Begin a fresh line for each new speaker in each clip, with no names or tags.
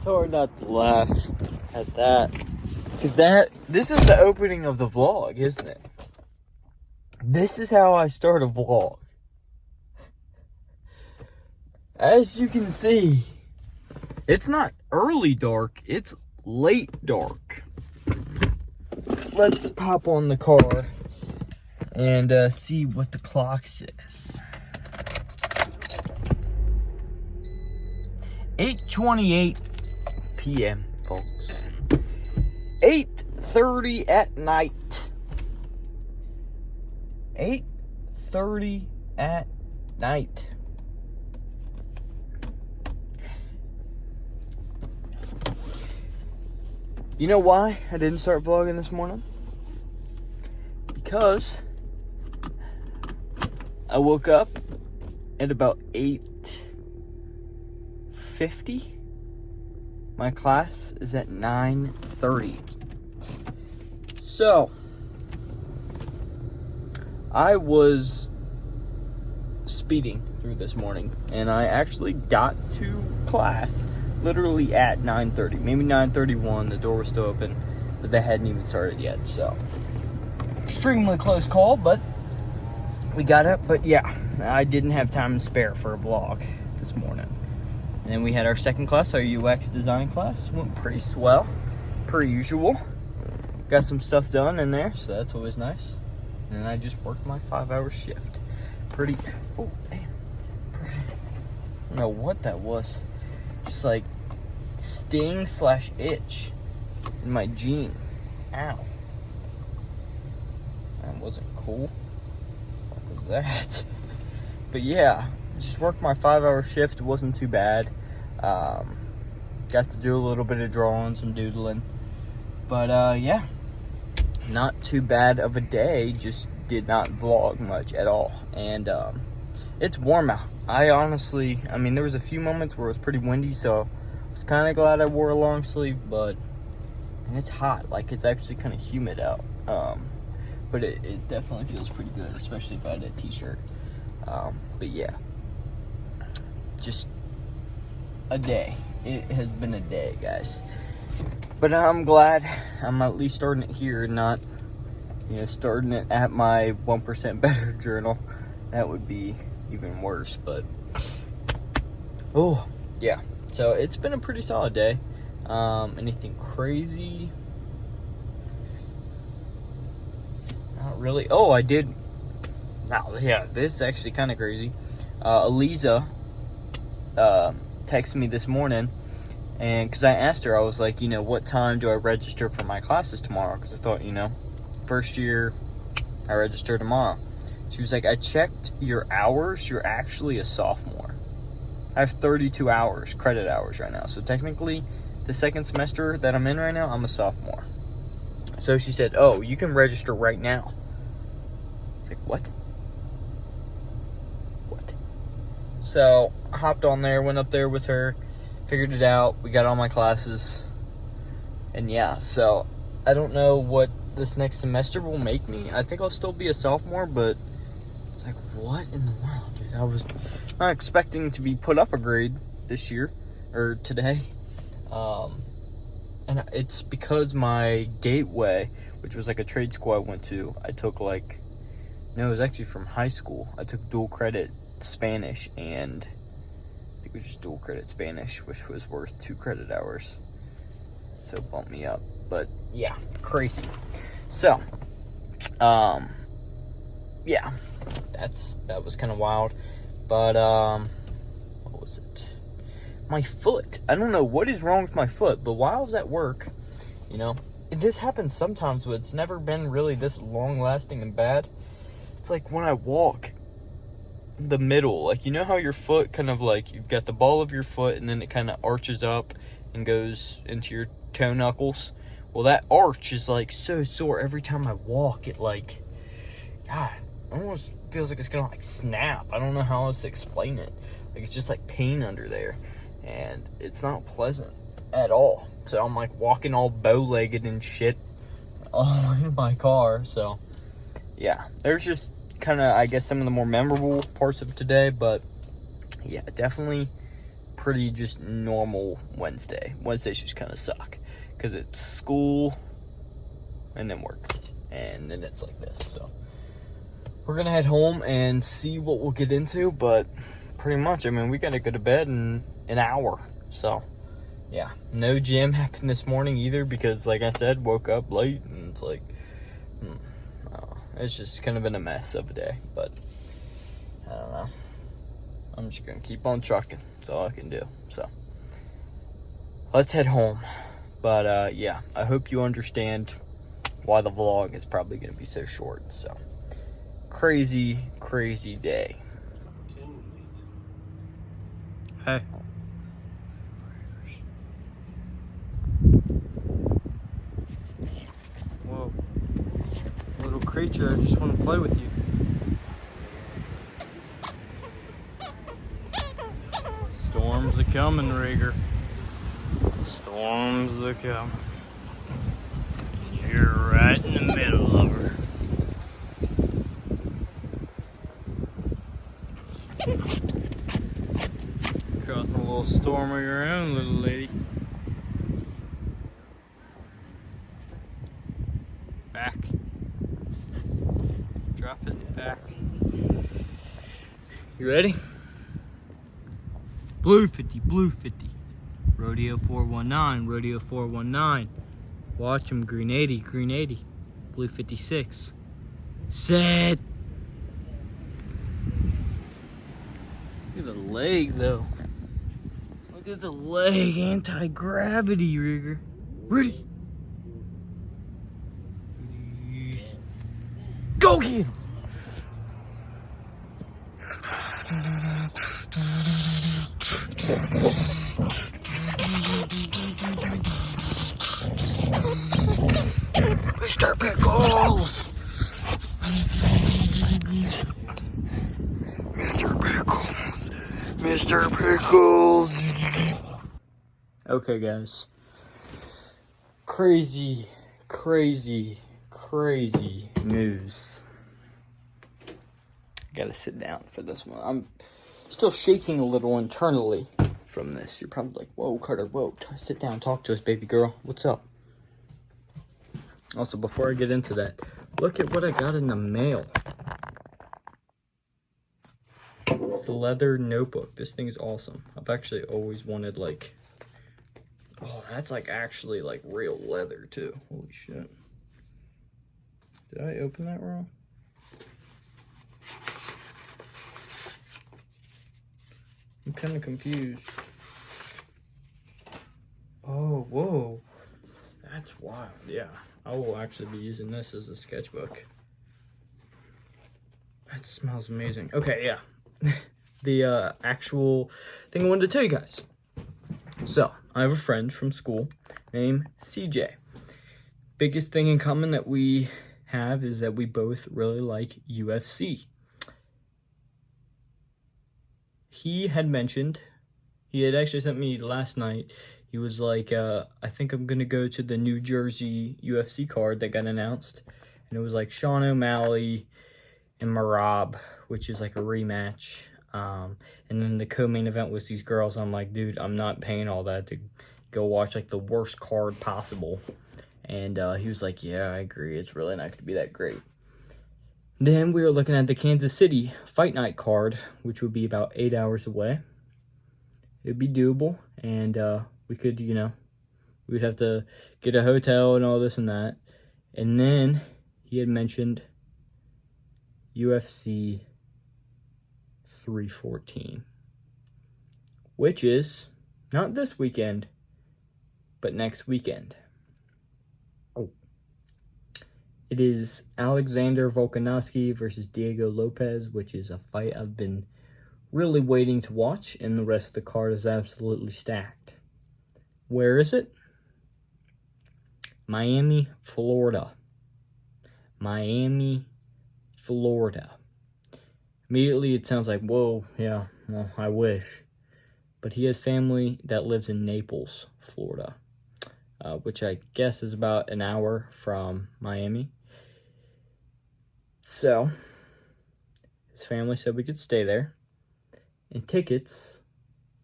hard not to laugh at that. Because this is the opening of the vlog, isn't it? This is how I start a vlog. As you can see, it's not early dark, it's late dark. Let's pop on the car and see what the clock says. 8:28 p.m., folks. 8:30 at night. 8:30 at night. You know why I didn't start vlogging this morning? Because I woke up at about 8:50. My class is at 9:30. So, I was speeding through this morning, and I actually got to class literally at 9:30, maybe 9:31. The door was still open, but they hadn't even started yet. So, extremely close call, but we got up. But yeah, I didn't have time to spare for a vlog this morning. And then we had our second class, our UX design class. Went pretty swell, per usual. Got some stuff done in there, so that's always nice. And then I just worked my 5-hour shift. Oh, damn. I don't know what that was. Just like sting/itch in my jean. Ow. That wasn't cool. What was that? But yeah, just worked my 5-hour shift. It wasn't too bad. Got to do a little bit of drawing, some doodling. But yeah, not too bad of a day. Just did not vlog much at all. And it's warm out. I mean, there was a few moments where it was pretty windy, so I was kind of glad I wore a long sleeve, and it's hot. Like, it's actually kind of humid out. But it definitely feels pretty good, especially if I had a t-shirt. But yeah, just a day. It has been a day, guys. But I'm glad I'm at least starting it here, not, starting it at my 1% Better journal. That would be even worse, but oh yeah, so it's been a pretty solid day. Anything crazy? Not really. Oh, I did. Now, yeah, this is actually kind of crazy. Eliza texted me this morning, and because I asked her, I was like, what time do I register for my classes tomorrow? Because I thought, first year, I register tomorrow. She was like, I checked your hours. You're actually a sophomore. I have 32 hours, credit hours right now. So technically, the second semester that I'm in right now, I'm a sophomore. So she said, oh, you can register right now. I was like, what? What? So I hopped on there, went up there with her, figured it out. We got all my classes. And yeah, so I don't know what this next semester will make me. I think I'll still be a sophomore, but it's like, what in the world, dude? I was not expecting to be put up a grade this year, or today. And it's because my Gateway, which was like a trade school I went to, I took it was actually from high school. I took dual credit Spanish, and I think it was just dual credit Spanish, which was worth 2 credit hours. So it bumped me up. But yeah, crazy. So, yeah, that was kind of wild. But what was it? My foot. I don't know what is wrong with my foot, but while I was at work, this happens sometimes, but it's never been really this long lasting and bad. It's like when I walk, the middle, like, how your foot kind of like, you've got the ball of your foot and then it kind of arches up and goes into your toe knuckles. Well, that arch is like so sore every time I walk. It like, God, almost feels like it's gonna like snap. I don't know how else to explain it. Like, it's just like pain under there, and it's not pleasant at all. So I'm like walking all bow-legged and shit all in my car. So yeah, there's just kind of, I guess, some of the more memorable parts of today, but yeah, definitely pretty just normal Wednesday. Wednesdays just kind of suck because it's school and then work, and then it's like this. So we're gonna head home and see what we'll get into, but pretty much, I mean, we gotta go to bed in an hour. So yeah, no gym happened this morning either because, like I said, woke up late and it's like, it's just kind of been a mess of a day. But I don't know. I'm just gonna keep on trucking. That's all I can do. So let's head home. But yeah, I hope you understand why the vlog is probably gonna be so short. So crazy day. Hey. Whoa. Little creature, I just want to play with you. Storms are coming, Rieger. Storms are coming. You're right in the middle of her. Causing a little storm of your own, little lady. Back. Drop it back. You ready? Blue 50, blue 50. Rodeo 419, rodeo 419. Watch him, green 80, green 80. Blue 56. Set. Look at the leg, though. Look at the leg, anti-gravity, Rieger. Ready? Go get him! Mr. Pickles! Mr. Pickles! Mr. Pickles! Okay, guys. Crazy news. Gotta sit down for this one. I'm still shaking a little internally from this. You're probably like, whoa, Carter, whoa, sit down, talk to us, baby girl. What's up? Also, before I get into that, look at what I got in the mail. It's a leather notebook. This thing is awesome. I've actually always wanted, like, oh, that's like actually like real leather too. Holy shit. Did I open that wrong? I'm kind of confused. Oh, whoa. That's wild. Yeah, I will actually be using this as a sketchbook. That smells amazing. Okay, yeah. The actual thing I wanted to tell you guys. So, I have a friend from school named CJ. Biggest thing in common that we have is that we both really like UFC. He had mentioned, he had actually sent me last night, he was like, I think I'm going to go to the New Jersey UFC card that got announced. And it was like Sean O'Malley and Marab, which is like a rematch. And then the co-main event was these girls. I'm like, dude, I'm not paying all that to go watch like the worst card possible. And he was like, yeah, I agree. It's really not going to be that great. Then we were looking at the Kansas City Fight Night card, which would be about 8 hours away. It'd be doable, and we could, you know, we'd have to get a hotel and all this and that. And then he had mentioned UFC 314, which is not this weekend, but next weekend. It is Alexander Volkanovski versus Diego Lopez, which is a fight I've been really waiting to watch, and the rest of the card is absolutely stacked. Where is it? Miami, Florida. Miami, Florida. Immediately it sounds like, whoa, yeah, well, I wish. But he has family that lives in Naples, Florida, which I guess is about an hour from Miami. So, his family said we could stay there. And tickets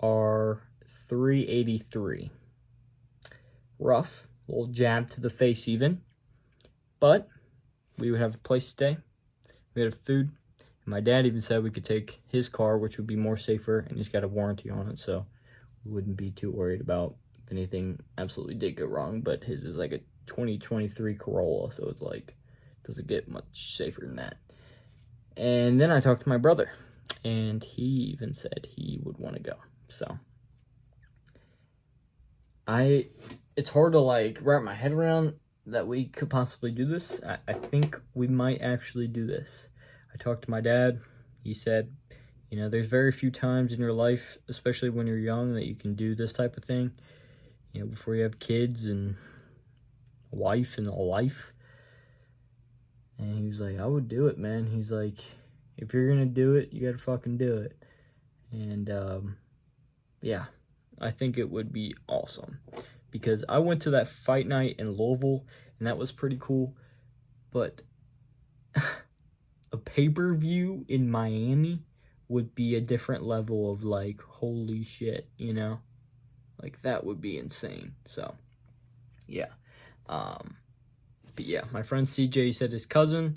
are 383. Rough, little jab to the face even, but we would have a place to stay. We had food. And my dad even said we could take his car, which would be more safer, and he's got a warranty on it, so we wouldn't be too worried about if anything absolutely did go wrong. But his is like a 2023 Corolla, so it's like, doesn't get much safer than that. And then I talked to my brother, and he even said he would want to go. So it's hard to like wrap my head around that we could possibly do this. I think we might actually do this. I talked to my dad. He said, you know, there's very few times in your life, especially when you're young, that you can do this type of thing. You know, before you have kids and a wife and a life. And he was like, I would do it, man. He's like, if you're going to do it, you got to fucking do it. And, yeah, I think it would be awesome. Because I went to that fight night in Louisville, and that was pretty cool. But a pay-per-view in Miami would be a different level of, like, holy shit, you know? Like, that would be insane. So, yeah. But yeah, my friend CJ said his cousin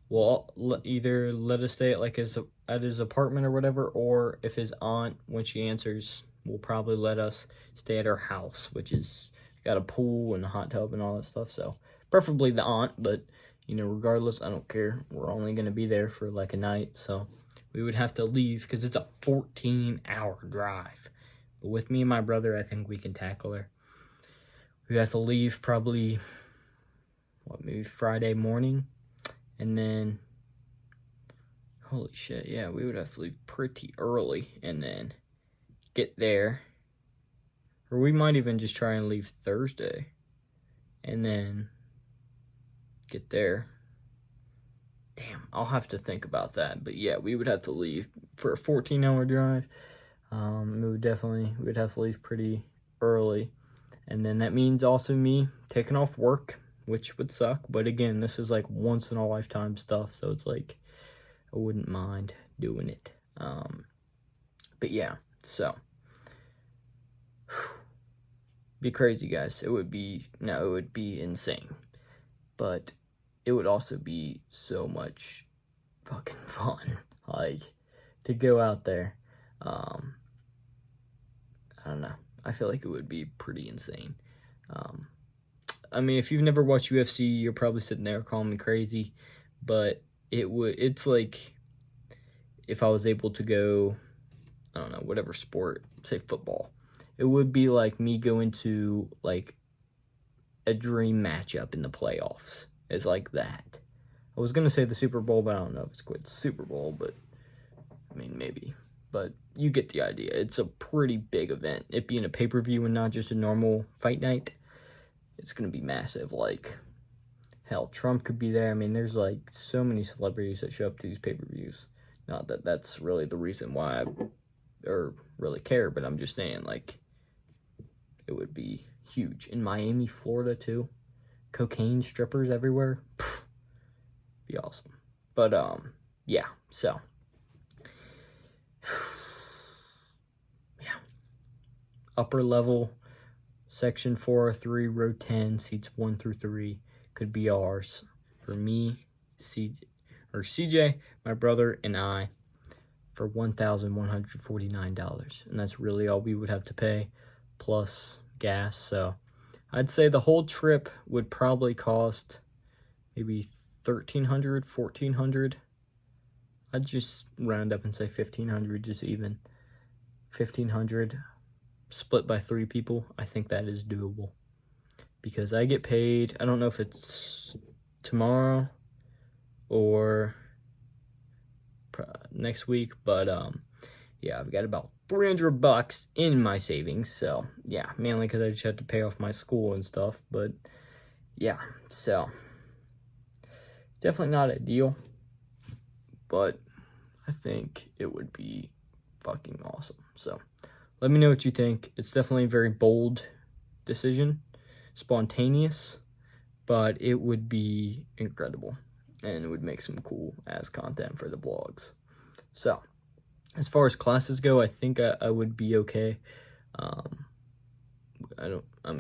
will either let us stay at his apartment or whatever, or if his aunt, when she answers, will probably let us stay at her house, which is got a pool and a hot tub and all that stuff. So preferably the aunt, but you know, regardless, I don't care. We're only gonna be there for like a night, so we would have to leave because it's a 14-hour drive. But with me and my brother, I think we can tackle her. We have to leave probably, maybe Friday morning, and then, holy shit, yeah, we would have to leave pretty early, and then get there, or we might even just try and leave Thursday, and then get there. Damn, I'll have to think about that, but yeah, we would have to leave for a 14-hour drive. We'd have to leave pretty early, and then that means also me taking off work, which would suck, but again, this is like once in a lifetime stuff, so it's like I wouldn't mind doing it. But yeah, so be crazy, guys. It would be insane, but it would also be so much fucking fun, like, to go out there. I don't know, I feel like it would be pretty insane. I mean, if you've never watched UFC, you're probably sitting there calling me crazy, but it's like if I was able to go, I don't know, whatever sport, say football, it would be like me going to like a dream matchup in the playoffs. It's like that. I was gonna say the Super Bowl, but I don't know if it's quite Super Bowl, but I mean, maybe. But you get the idea. It's a pretty big event. It being a pay-per-view and not just a normal fight night, it's going to be massive. Like, hell, Trump could be there. I mean, there's, like, so many celebrities that show up to these pay-per-views. Not that that's really the reason why or really care, but I'm just saying, like, it would be huge. In Miami, Florida, too. Cocaine strippers everywhere. Pfft, be awesome. But, yeah, so. Yeah. Upper level, section 403, row 10, seats 1 through 3 could be ours. For me, CJ, my brother, and I, for $1,149. And that's really all we would have to pay, plus gas. So I'd say the whole trip would probably cost maybe $1,300, $1,400. I'd just round up and say $1,500, just even. $1,500 split by 3 people. I think that is doable. Because I get paid, I don't know if it's tomorrow or next week, but yeah, I've got about $300 in my savings. So yeah, mainly because I just had to pay off my school and stuff. But yeah, so definitely not ideal, but I think it would be fucking awesome. So let me know what you think. It's definitely a very bold decision, spontaneous, but it would be incredible, and it would make some cool ass content for the vlogs. So As far as classes go, I think I would be okay.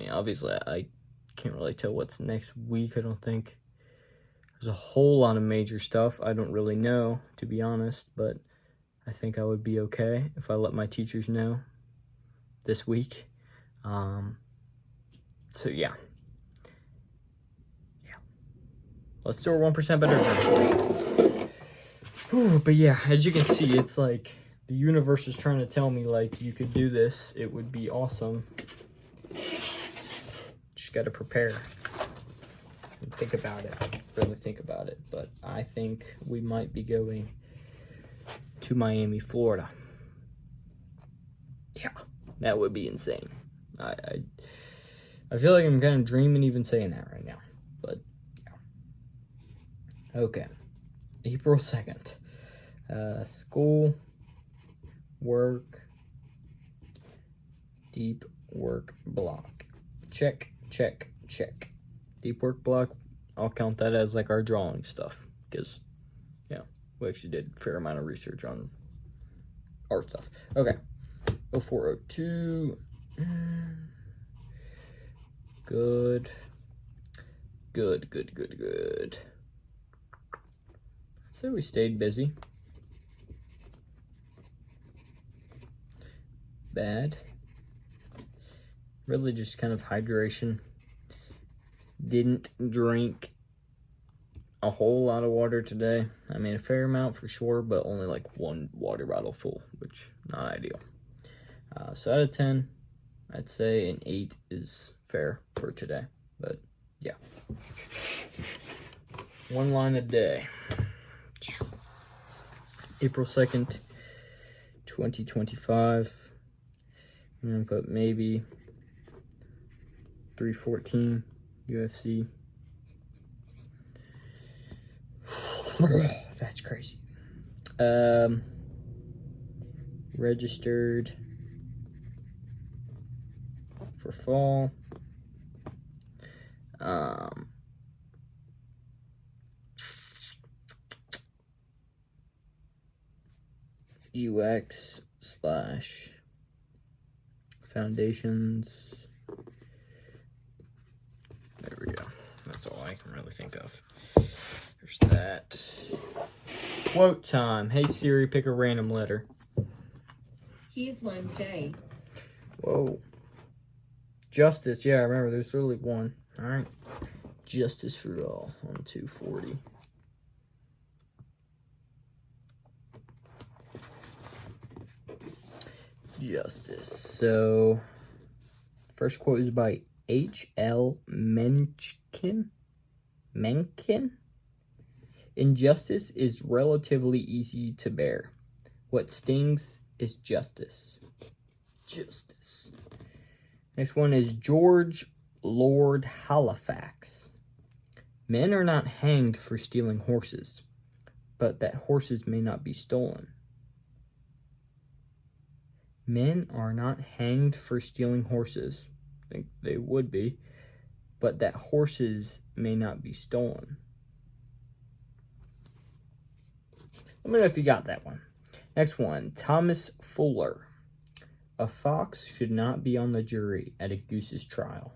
Obviously, I can't really tell what's next week, I don't think. There's a whole lot of major stuff I don't really know, to be honest, but I think I would be okay if I let my teachers know this week. So yeah. Let's do our 1% better. Whew, but yeah, as you can see, it's like the universe is trying to tell me, like, you could do this. It would be awesome. Just got to prepare and think about it. Really think about it. But I think we might be going to Miami, Florida. Yeah, that would be insane. I feel like I'm kind of dreaming even saying that right now. But yeah. Okay. April 2nd. School, work, deep work block. Check, check, check. Deep work block, I'll count that as like our drawing stuff, because, yeah, we actually did a fair amount of research on art stuff. Okay, 0402. Good. So we stayed busy. Bad. Really just kind of hydration. Didn't drink a whole lot of water today. I mean, a fair amount for sure, but only like one water bottle full, which not ideal. So out of 10, I'd say an 8 is fair for today. But yeah. One line a day. April 2nd, 2025. I'm gonna put maybe 314 UFC. That's crazy. Registered for fall. UX / foundations. There we go. That's all I can really think of. There's that. Quote time. Hey Siri, pick a random letter.
Here's one, J.
Whoa. Justice. Yeah, I remember there's only one. All right. Justice for all on 240. Justice. So, first quote is by H.L. Mencken. Injustice is relatively easy to bear. What stings is justice. Justice. Next one is George Lord Halifax. Men are not hanged for stealing horses, but that horses may not be stolen. Men are not hanged for stealing horses. I think they would be, but that horses may not be stolen. Let me know if you got that one. Next one, Thomas Fuller. A fox should not be on the jury at a goose's trial.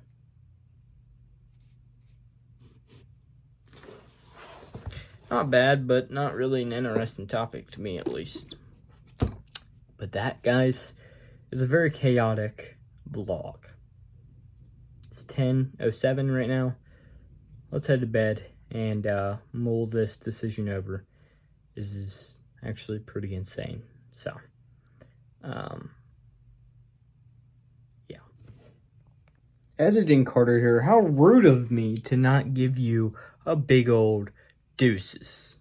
Not bad, but not really an interesting topic to me, at least. But that, guys, is a very chaotic vlog. It's 10:07 right now. Let's head to bed and mull this decision over. This is actually pretty insane. So, yeah. Editing Carter here. How rude of me to not give you a big old deuces.